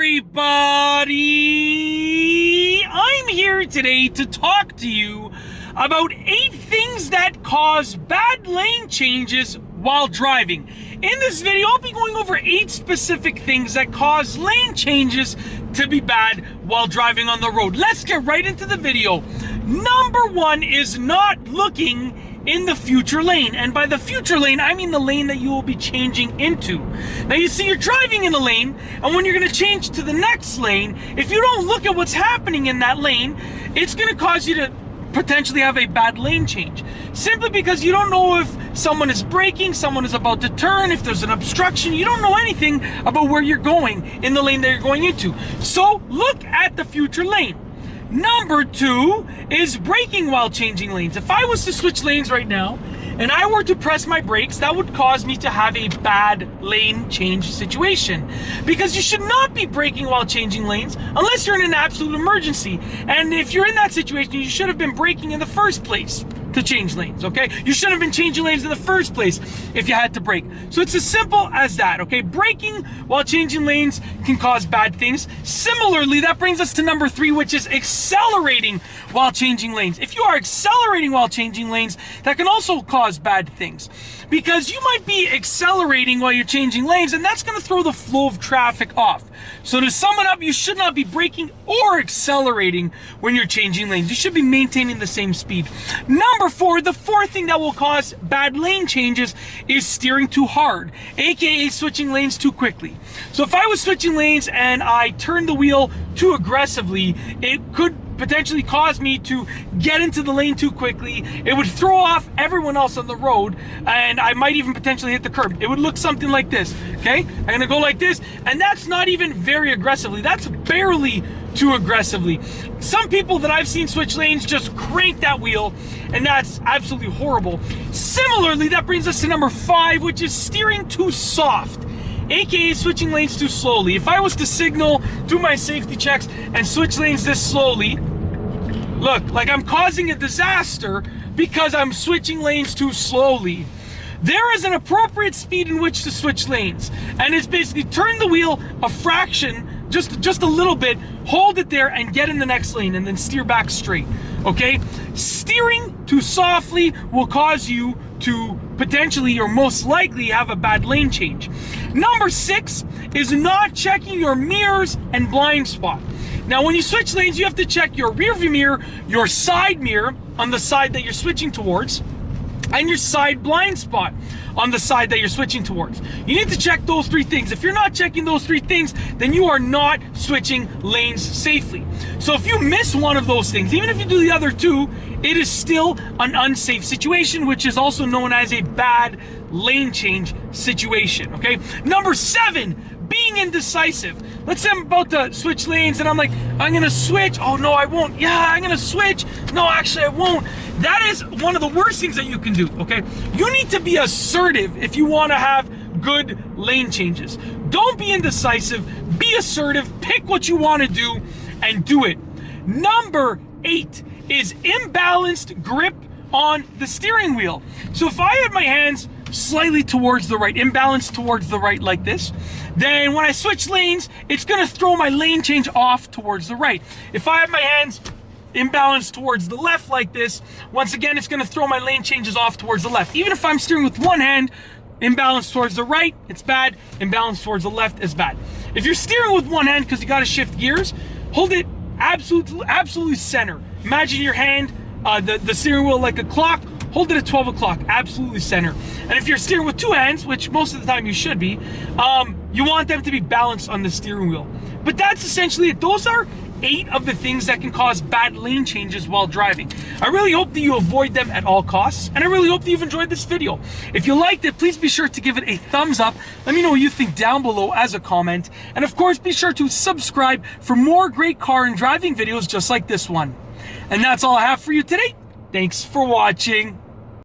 everybody! I'm here today to talk to you about 8 things that cause bad lane changes while driving. In this video, I'll be going over 8 specific things that cause lane changes to be bad while driving on the road. Let's get right into the video. Number 1 is not looking in the future lane. And by the future lane, I mean the lane that you will be changing into. Now you see, you're driving in a lane, and when you're going to change to the next lane, if you don't look at what's happening in that lane, it's going to cause you to potentially have a bad lane change. Simply because you don't know if someone is braking, someone is about to turn, if there's an obstruction, you don't know anything about where you're going in the lane that you're going into. So look at the future lane. Number 2 is braking while changing lanes. If I was to switch lanes right now and I were to press my brakes, that would cause me to have a bad lane change situation, because you should not be braking while changing lanes unless you're in an absolute emergency. And if you're in that situation, you should have been braking in the first place to change lanes, okay? You shouldn't have been changing lanes in the first place if you had to brake. So it's as simple as that, okay? Braking while changing lanes can cause bad things. Similarly, that brings us to number 3, which is accelerating while changing lanes. If you are accelerating while changing lanes, that can also cause bad things, because you might be accelerating while you're changing lanes, and that's going to throw the flow of traffic off. So to sum it up, you should not be braking or accelerating when you're changing lanes. You should be maintaining the same speed. Number 4, the 4th thing that will cause bad lane changes is steering too hard, aka switching lanes too quickly. So if I was switching lanes and I turned the wheel too aggressively, it could potentially cause me to get into the lane too quickly. It would throw off everyone else on the road, and I might even potentially hit the curb. It would look something like this, okay? I'm gonna go like this, and that's not even very aggressively. That's barely too aggressively. Some people that I've seen switch lanes just crank that wheel, and that's absolutely horrible. Similarly, that brings us to number 5, which is steering too soft, aka switching lanes too slowly. If I was to signal, do my safety checks, and switch lanes this slowly, look, like I'm causing a disaster because I'm switching lanes too slowly. There is an appropriate speed in which to switch lanes, and it's basically turn the wheel a fraction, just a little bit, hold it there and get in the next lane, and then steer back straight, okay? Steering too softly will cause you to potentially, or most likely, have a bad lane change. Number 6 is not checking your mirrors and blind spot. Now, when you switch lanes, you have to check your rear view mirror, your side mirror on the side that you're switching towards, and your side blind spot on the side that you're switching towards. You need to check those 3 things. If you're not checking those 3 things, then you are not switching lanes safely. So if you miss one of those things, even if you do the other 2, it is still an unsafe situation, which is also known as a bad lane change situation, okay? Number 7, being indecisive. Let's say I'm about to switch lanes and I'm like, I'm gonna switch. Oh no, I won't. Yeah, I'm gonna switch. No, actually I won't. That is one of the worst things that you can do, okay? You need to be assertive if you want to have good lane changes. Don't be indecisive, be assertive, pick what you want to do and do it. Number 8 is imbalanced grip on the steering wheel. So if I have my hands slightly towards the right, imbalanced towards the right like this, then when I switch lanes, it's gonna throw my lane change off towards the right. If I have my hands imbalanced towards the left like this, once again, it's gonna throw my lane changes off towards the left. Even if I'm steering with one hand, imbalanced towards the right, it's bad. Imbalanced towards the left is bad. If you're steering with one hand because you gotta shift gears, hold it absolutely center. Imagine your hand, the steering wheel like a clock, hold it at 12 o'clock, absolutely center. And if you're steering with 2 hands, which most of the time you should be, you want them to be balanced on the steering wheel. But that's essentially it. Those are 8 of the things that can cause bad lane changes while driving. I really hope that you avoid them at all costs, and I really hope that you've enjoyed this video. If you liked it, please be sure to give it a thumbs up. Let me know what you think down below as a comment. And of course, be sure to subscribe for more great car and driving videos just like this one. And that's all I have for you today. Thanks for watching.